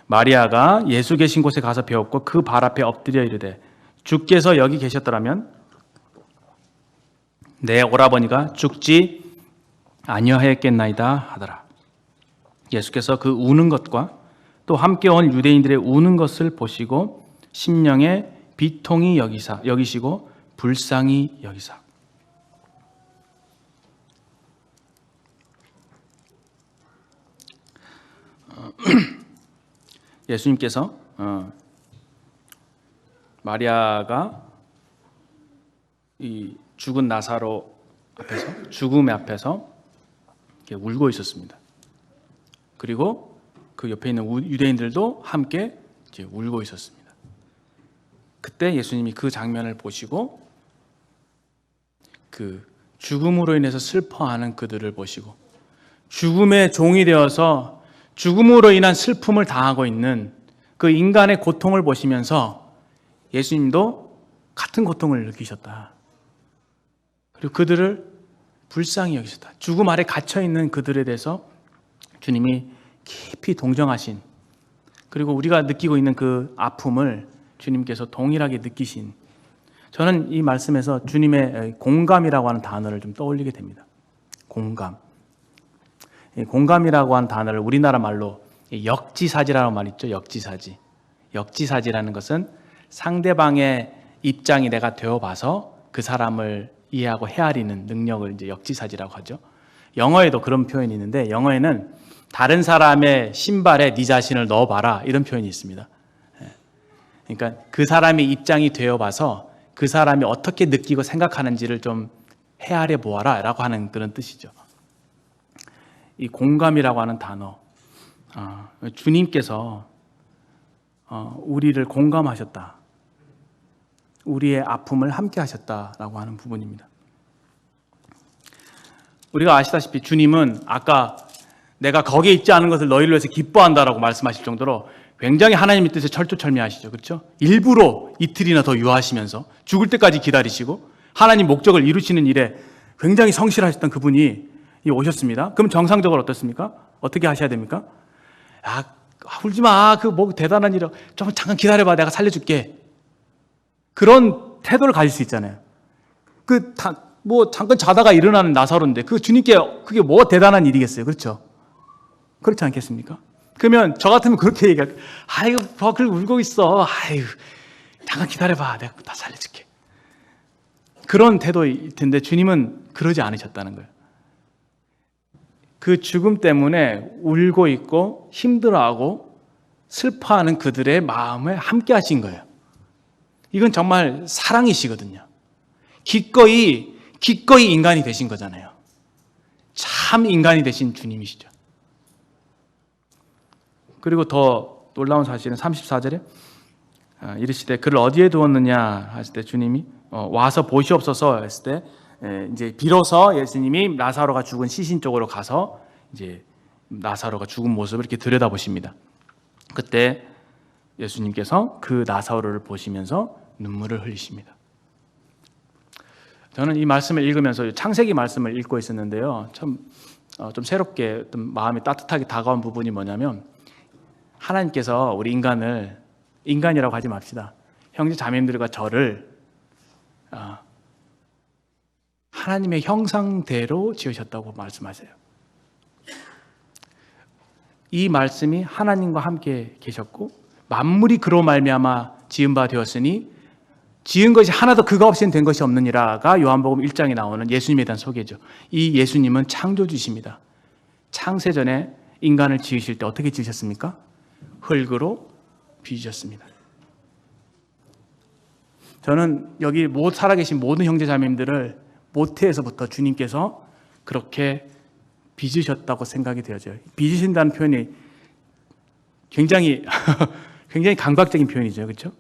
마리아가 예수 계신 곳에 가서 배웠고 그 발 앞에 엎드려 이르되 주께서 여기 계셨더라면 내 오라버니가 죽지 아니하였겠나이다 하더라. 예수께서 그 우는 것과 또 함께 온 유대인들의 우는 것을 보시고 심령에 비통히 여기시고 불쌍히 여기사. 예수님께서 마리아가 이 죽은 나사로 앞에서, 죽음의 앞에서 이렇게 울고 있었습니다. 그리고 그 옆에 있는 유대인들도 함께 이제 울고 있었습니다. 그때 예수님이 그 장면을 보시고 그 죽음으로 인해서 슬퍼하는 그들을 보시고 죽음의 종이 되어서 죽음으로 인한 슬픔을 당하고 있는 그 인간의 고통을 보시면서 예수님도 같은 고통을 느끼셨다. 그리고 그들을 불쌍히 여기셨다. 죽음 아래 갇혀있는 그들에 대해서 주님이 깊이 동정하신, 그리고 우리가 느끼고 있는 그 아픔을 주님께서 동일하게 느끼신, 저는 이 말씀에서 주님의 공감이라고 하는 단어를 좀 떠올리게 됩니다. 공감. 공감이라고 하는 단어를 우리나라 말로 역지사지라는 말 있죠. 역지사지. 역지사지라는 것은 상대방의 입장이 내가 되어봐서 그 사람을 이해하고 헤아리는 능력을 이제 역지사지라고 하죠. 영어에도 그런 표현이 있는데, 영어에는 다른 사람의 신발에 네 자신을 넣어봐라, 이런 표현이 있습니다. 그러니까 그 사람의 입장이 되어봐서 그 사람이 어떻게 느끼고 생각하는지를 좀 헤아려 보아라 라고 하는 그런 뜻이죠. 이 공감이라고 하는 단어, 주님께서 우리를 공감하셨다, 우리의 아픔을 함께 하셨다라고 하는 부분입니다. 우리가 아시다시피 주님은 아까 내가 거기에 있지 않은 것을 너희를 위해서 기뻐한다라고 말씀하실 정도로 굉장히 하나님의 뜻에 철두철미하시죠. 그렇죠? 일부러 이틀이나 더 유하시면서 죽을 때까지 기다리시고 하나님 목적을 이루시는 일에 굉장히 성실하셨던 그분이 오셨습니다. 그럼 정상적으로 어떻습니까? 어떻게 하셔야 됩니까? 울지 마. 그 뭐 대단한 일이야. 좀 잠깐 기다려봐. 내가 살려줄게. 그런 태도를 가질 수 있잖아요. 뭐 잠깐 자다가 일어나는 나사로인데 그 주님께 그게 뭐 대단한 일이겠어요. 그렇죠? 그렇지 않겠습니까? 그러면 저 같으면 그렇게 얘기할, 아이고 그걸 울고 있어. 아이고 잠깐 기다려봐. 내가 다 살려줄게. 그런 태도일 텐데 주님은 그러지 않으셨다는 거예요. 그 죽음 때문에 울고 있고 힘들어하고 슬퍼하는 그들의 마음에 함께 하신 거예요. 이건 정말 사랑이시거든요. 기꺼이 인간이 되신 거잖아요. 참 인간이 되신 주님이시죠. 그리고 더 놀라운 사실은 34절에 이르시되 그를 어디에 두었느냐 하실 때 주님이 와서 보시옵소서 했을 때 이제 비로소 예수님이 나사로가 죽은 시신 쪽으로 가서 이제 나사로가 죽은 모습을 이렇게 들여다보십니다. 그때 예수님께서 그 나사로를 보시면서 눈물을 흘리십니다. 저는 이 말씀을 읽으면서 창세기 말씀을 읽고 있었는데요, 참 좀 새롭게 마음이 따뜻하게 다가온 부분이 뭐냐면, 하나님께서 우리 인간을, 인간이라고 하지 맙시다, 형제 자매님들과 저를 하나님의 형상대로 지으셨다고 말씀하세요. 이 말씀이 하나님과 함께 계셨고 만물이 그로 말미암아 지은 바 되었으니 지은 것이 하나도 그가 없이는 된 것이 없느니라가 요한복음 1장에 나오는 예수님에 대한 소개죠. 이 예수님은 창조주십니다. 창세전에 인간을 지으실 때 어떻게 지으셨습니까? 흙으로 빚으셨습니다. 저는 여기 살아계신 모든 형제자매님들을 모태에서부터 주님께서 그렇게 빚으셨다고 생각이 되어져요. 빚으신다는 표현이 굉장히 감각적인 표현이죠. 그렇죠?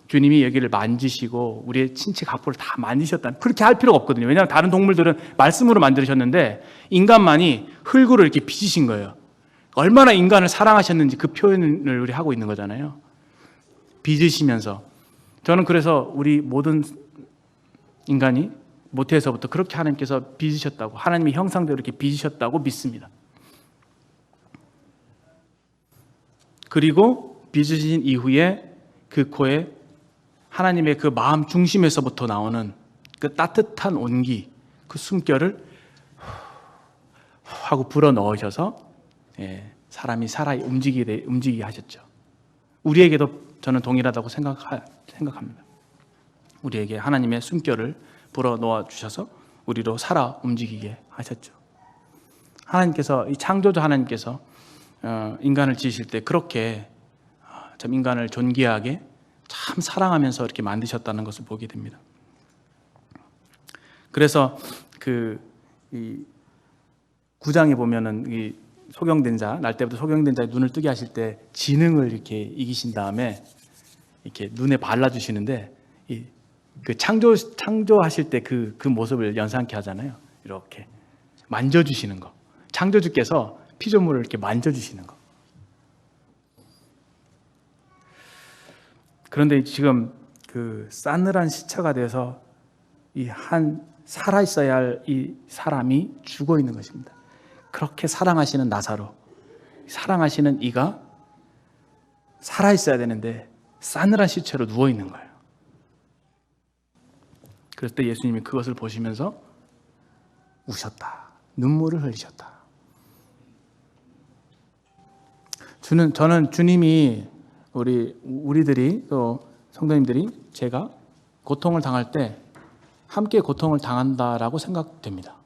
주님이 여기를 만지시고 우리의 신체 각부를 다 만지셨다는, 그렇게 할 필요가 없거든요. 왜냐하면 다른 동물들은 말씀으로 만드셨는데 인간만이 흙으로 이렇게 빚으신 거예요. 얼마나 인간을 사랑하셨는지 그 표현을 우리 하고 있는 거잖아요. 빚으시면서. 저는 그래서 우리 모든 인간이 모태에서부터 그렇게 하나님께서 빚으셨다고, 하나님의 형상대로 이렇게 빚으셨다고 믿습니다. 그리고 빚으신 이후에 그 코에 하나님의 그 마음 중심에서부터 나오는 그 따뜻한 온기, 그 숨결을 하고 불어 넣으셔서 사람이 살아 움직이게 하셨죠. 우리에게도 저는 동일하다고 생각합니다. 우리에게 하나님의 숨결을 불어 넣어 주셔서 우리로 살아 움직이게 하셨죠. 하나님께서, 이 창조주 하나님께서 인간을 지으실 때 그렇게 참 인간을 존귀하게 참 사랑하면서 이렇게 만드셨다는 것을 보게 됩니다. 그래서 이 9장에 보면은 이 소경된 자, 날 때부터 소경된 자의 눈을 뜨게 하실 때 지능을 이렇게 이기신 다음에 이렇게 눈에 발라주시는데, 그 창조하실 때 그 모습을 연상케 하잖아요. 이렇게 만져주시는 거. 창조주께서 피조물을 이렇게 만져주시는 거. 그런데 지금 그 싸늘한 시체가 돼서 이 살아있어야 할 이 사람이 죽어 있는 것입니다. 그렇게 사랑하시는 나사로, 사랑하시는 이가 살아있어야 되는데 싸늘한 시체로 누워 있는 거예요. 그럴 때 예수님이 그것을 보시면서 우셨다. 눈물을 흘리셨다. 저는 주님이 우리들이 또 성도님들이 제가 고통을 당할 때 함께 고통을 당한다라고 생각됩니다.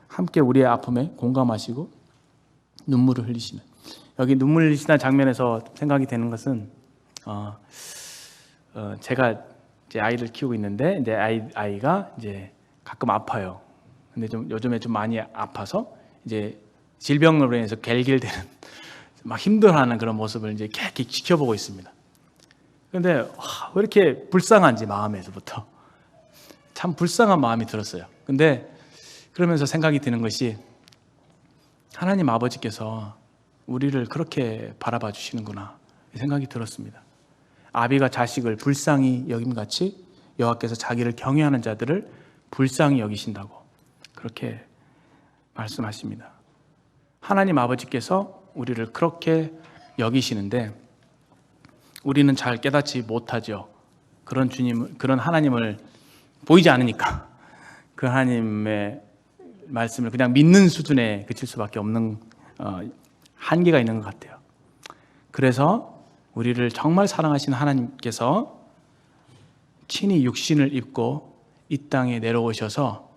함께 우리의 아픔에 공감하시고 눈물을 흘리시는, 여기 눈물 흘리시는 장면에서 생각이 되는 것은 제가 이제 아이를 키우고 있는데 이제 아이가 이제 가끔 아파요. 근데 요즘에 좀 많이 아파서 이제 질병으로 인해서 갤길대는 막 힘들어하는 그런 모습을 이제 계속 지켜보고 있습니다. 그런데 왜 이렇게 불쌍한지, 마음에서부터 참 불쌍한 마음이 들었어요. 근데 그러면서 생각이 드는 것이, 하나님 아버지께서 우리를 그렇게 바라봐 주시는구나 생각이 들었습니다. 아비가 자식을 불쌍히 여김같이 여호와께서 자기를 경외하는 자들을 불쌍히 여기신다고 그렇게 말씀하십니다. 하나님 아버지께서 우리를 그렇게 여기시는데 우리는 잘 깨닫지 못하죠. 그런 하나님을 보이지 않으니까 그 하나님의 말씀을 그냥 믿는 수준에 그칠 수밖에 없는 한계가 있는 것 같아요. 그래서 우리를 정말 사랑하시는 하나님께서 친히 육신을 입고 이 땅에 내려오셔서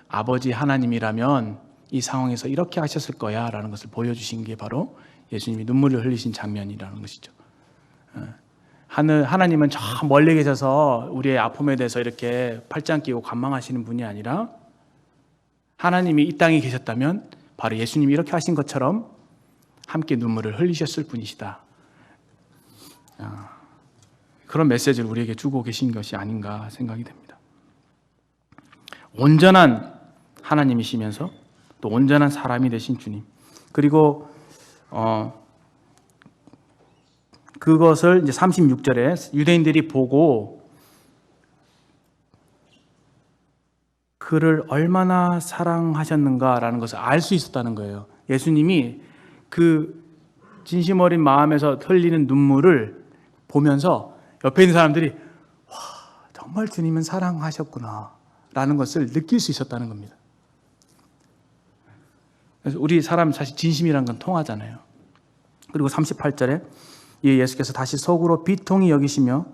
아버지 하나님이라면 이 상황에서 이렇게 하셨을 거야 라는 것을 보여주신 게 바로 예수님이 눈물을 흘리신 장면이라는 것이죠. 하나님은 저 멀리 계셔서 우리의 아픔에 대해서 이렇게 팔짱 끼고 관망하시는 분이 아니라, 하나님이 이 땅에 계셨다면 바로 예수님이 이렇게 하신 것처럼 함께 눈물을 흘리셨을 분이시다. 그런 메시지를 우리에게 주고 계신 것이 아닌가 생각이 됩니다. 온전한 하나님이시면서 또 온전한 사람이 되신 주님, 그리고 그것을 이제 36절에 유대인들이 보고 그를 얼마나 사랑하셨는가라는 것을 알 수 있었다는 거예요. 예수님이 그 진심 어린 마음에서 흘리는 눈물을 보면서 옆에 있는 사람들이 와, 정말 주님은 사랑하셨구나 라는 것을 느낄 수 있었다는 겁니다. 그래서 우리 사람 사실 진심이란 건 통하잖아요. 그리고 38절에 예수께서 다시 속으로 비통히 여기시며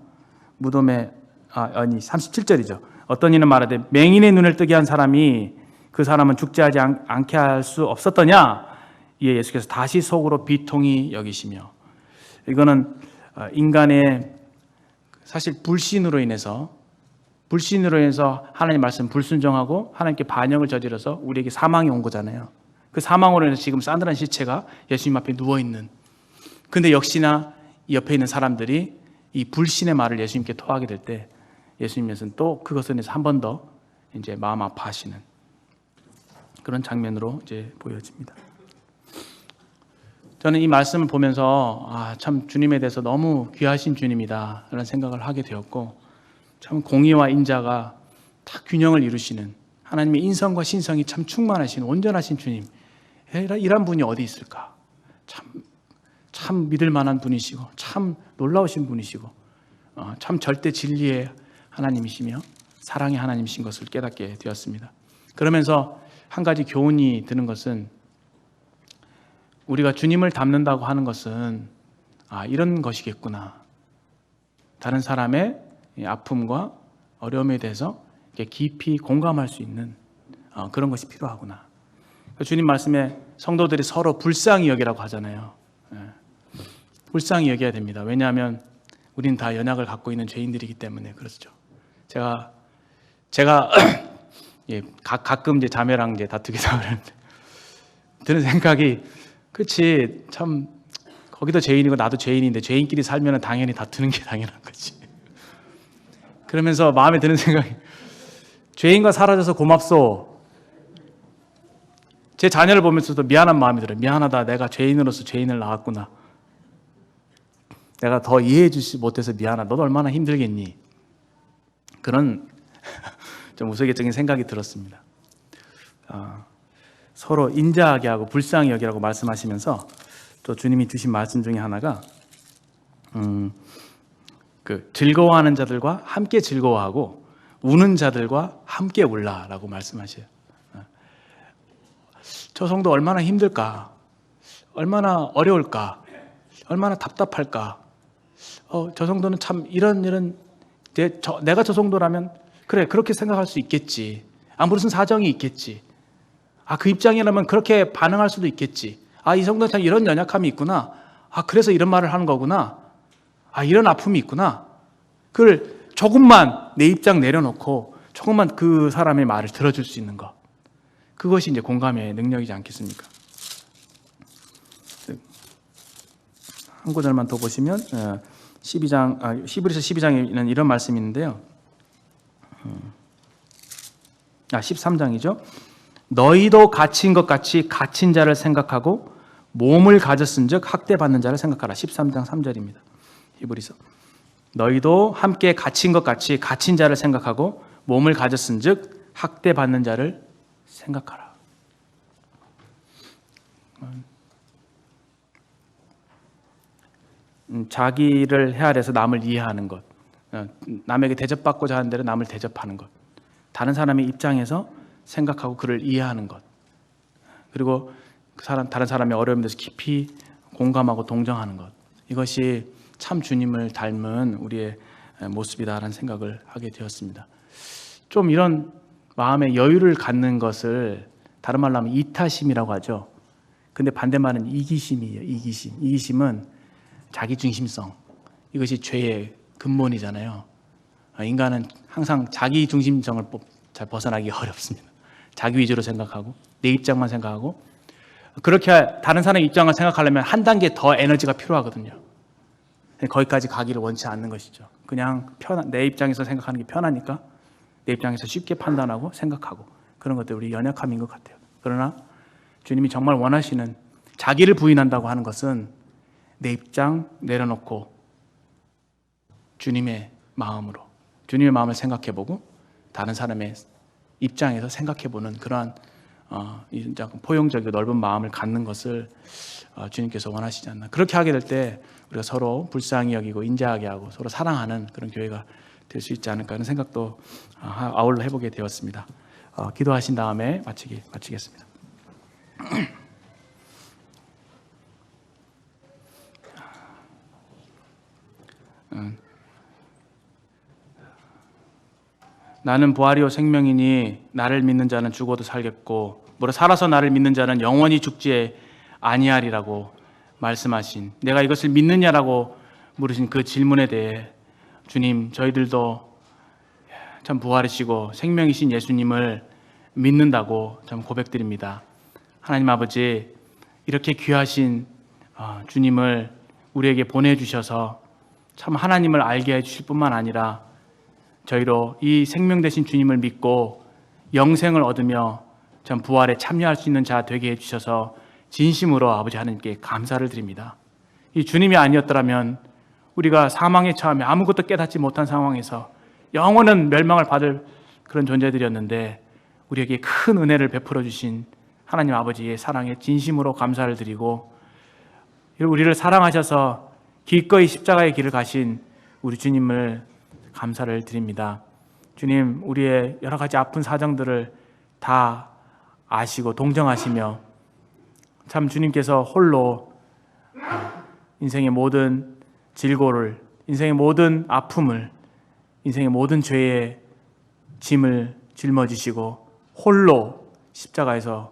무덤에 37절이죠. 어떤 이는 말하되 맹인의 눈을 뜨게 한 사람이 그 사람은 죽지 않게 할 수 없었더냐. 이에 예수께서 다시 속으로 비통히 여기시며, 이거는 인간의 사실 불신으로 인해서 하나님 말씀 불순종하고 하나님께 반역을 저질러서 우리에게 사망이 온 거잖아요. 그 사망으로 인해서 지금 싸늘한 시체가 예수님 앞에 누워있는, 근데 역시나 옆에 있는 사람들이 이 불신의 말을 예수님께 토하게 될 때 예수님께서는 또 그것에 대해서 한 번 더 이제 마음 아파하시는 그런 장면으로 이제 보여집니다. 저는 이 말씀을 보면서 참 주님에 대해서 너무 귀하신 주님이다 라는 생각을 하게 되었고, 참 공의와 인자가 다 균형을 이루시는 하나님의 인성과 신성이 참 충만하신 온전하신 주님, 이런 분이 어디 있을까? 참 믿을 만한 분이시고 참 놀라우신 분이시고 참 절대 진리의 하나님이시며 사랑의 하나님이신 것을 깨닫게 되었습니다. 그러면서 한 가지 교훈이 드는 것은 우리가 주님을 닮는다고 하는 것은 이런 것이겠구나. 다른 사람의 아픔과 어려움에 대해서 깊이 공감할 수 있는 그런 것이 필요하구나. 주님 말씀에 성도들이 서로 불쌍히 여기라고 하잖아요. 불쌍히 여겨야 됩니다. 왜냐하면 우리는 다 연약을 갖고 있는 죄인들이기 때문에 그렇죠. 제가 가끔 이제 자매랑 이제 다투기도 하는데 드는 생각이, 그렇지, 참 거기도 죄인이고 나도 죄인인데 죄인끼리 살면 당연히 다투는 게 당연한 거지. 그러면서 마음에 드는 생각이, 죄인과 사라져서 고맙소. 제 자녀를 보면서도 미안한 마음이 들어요. 미안하다, 내가 죄인으로서 죄인을 낳았구나. 내가 더 이해해 주지 못해서 미안하다. 너도 얼마나 힘들겠니? 그런 좀 우스갯적인 생각이 들었습니다. 서로 인자하게 하고 불쌍히 여기라고 말씀하시면서 또 주님이 주신 말씀 중에 하나가 즐거워하는 자들과 함께 즐거워하고 우는 자들과 함께 울라라고 말씀하셔요. 저 성도 얼마나 힘들까? 얼마나 어려울까? 얼마나 답답할까? 저 성도는 참 이런 내가 저 성도라면 그래, 그렇게 생각할 수 있겠지. 무슨 사정이 있겠지. 그 입장이라면 그렇게 반응할 수도 있겠지. 이 성도는 참 이런 연약함이 있구나. 그래서 이런 말을 하는 거구나. 이런 아픔이 있구나. 그걸 조금만 내 입장 내려놓고 조금만 그 사람의 말을 들어줄 수 있는 것. 그것이 이제 공감의 능력이지 않겠습니까? 한 구절만 더 보시면 12장, 히브리서 12장에는 이런 말씀이 있는데요. 13장이죠. 너희도 갇힌 것 같이 갇힌 자를 생각하고 몸을 가졌은즉 학대받는 자를 생각하라. 13장 3절입니다. 히브리서. 너희도 함께 갇힌 것 같이 갇힌 자를 생각하고 몸을 가졌은즉 학대받는 자를 생각하라. 자기를 헤아려서 남을 이해하는 것, 남에게 대접받고자 하는 대로 남을 대접하는 것, 다른 사람의 입장에서 생각하고 그를 이해하는 것, 그리고 다른 사람의 어려움에 대해서 깊이 공감하고 동정하는 것, 이것이 참 주님을 닮은 우리의 모습이다라는 생각을 하게 되었습니다. 좀 이런 마음의 여유를 갖는 것을 다른 말로 하면 이타심이라고 하죠. 근데 반대말은 이기심이에요. 이기심은 자기중심성, 이것이 죄의 근본이잖아요. 인간은 항상 자기중심성을 잘 벗어나기 어렵습니다. 자기 위주로 생각하고 내 입장만 생각하고, 그렇게 다른 사람의 입장을 생각하려면 한 단계 더 에너지가 필요하거든요. 거기까지 가기를 원치 않는 것이죠. 그냥 내 입장에서 생각하는 게 편하니까 내 입장에서 쉽게 판단하고 생각하고, 그런 것들이 우리 연약함인 것 같아요. 그러나 주님이 정말 원하시는, 자기를 부인한다고 하는 것은 내 입장 내려놓고 주님의 마음으로, 주님의 마음을 생각해보고 다른 사람의 입장에서 생각해보는 그러한 포용적이고 넓은 마음을 갖는 것을 주님께서 원하시지 않나. 그렇게 하게 될 때 우리가 서로 불쌍히 여기고 인자하게 하고 서로 사랑하는 그런 교회가 될 수 있지 않을까 하는 생각도 아울러 해보게 되었습니다. 기도하신 다음에 마치겠습니다. 나는 부활이요 생명이니 나를 믿는 자는 죽어도 살겠고 무릇 살아서 나를 믿는 자는 영원히 죽지 아니하리라고 말씀하신, 내가 이것을 믿느냐라고 물으신 그 질문에 대해 주님, 저희들도 참 부활이시고 생명이신 예수님을 믿는다고 참 고백드립니다. 하나님 아버지, 이렇게 귀하신 주님을 우리에게 보내주셔서 참 하나님을 알게 해주실 뿐만 아니라 저희로 이 생명 되신 주님을 믿고 영생을 얻으며 참 부활에 참여할 수 있는 자 되게 해주셔서 진심으로 아버지 하나님께 감사를 드립니다. 이 주님이 아니었더라면 우리가 사망에 처하며 아무것도 깨닫지 못한 상황에서 영원한 멸망을 받을 그런 존재들이었는데, 우리에게 큰 은혜를 베풀어 주신 하나님 아버지의 사랑에 진심으로 감사를 드리고, 우리를 사랑하셔서 기꺼이 십자가의 길을 가신 우리 주님을 감사를 드립니다. 주님, 우리의 여러 가지 아픈 사정들을 다 아시고 동정하시며 참 주님께서 홀로 인생의 모든 질고를, 인생의 모든 아픔을, 인생의 모든 죄의 짐을 짊어지시고 홀로 십자가에서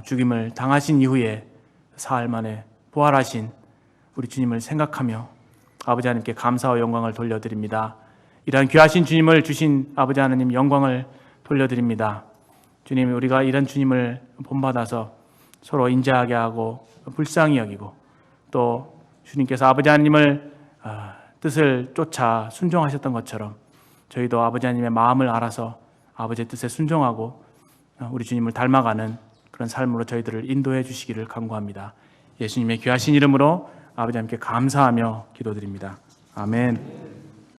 죽임을 당하신 이후에 사흘 만에 부활하신 우리 주님을 생각하며 아버지 하나님께 감사와 영광을 돌려드립니다. 이러한 귀하신 주님을 주신 아버지 하나님 영광을 돌려드립니다. 주님, 우리가 이런 주님을 본받아서 서로 인자하게 하고 불쌍히 여기고 또 주님께서 아버지 하나님을 뜻을 쫓아 순종하셨던 것처럼 저희도 아버지 하나님의 마음을 알아서 아버지의 뜻에 순종하고 우리 주님을 닮아가는 그런 삶으로 저희들을 인도해 주시기를 간구합니다. 예수님의 귀하신 이름으로 아버지 하나님께 감사하며 기도드립니다. 아멘.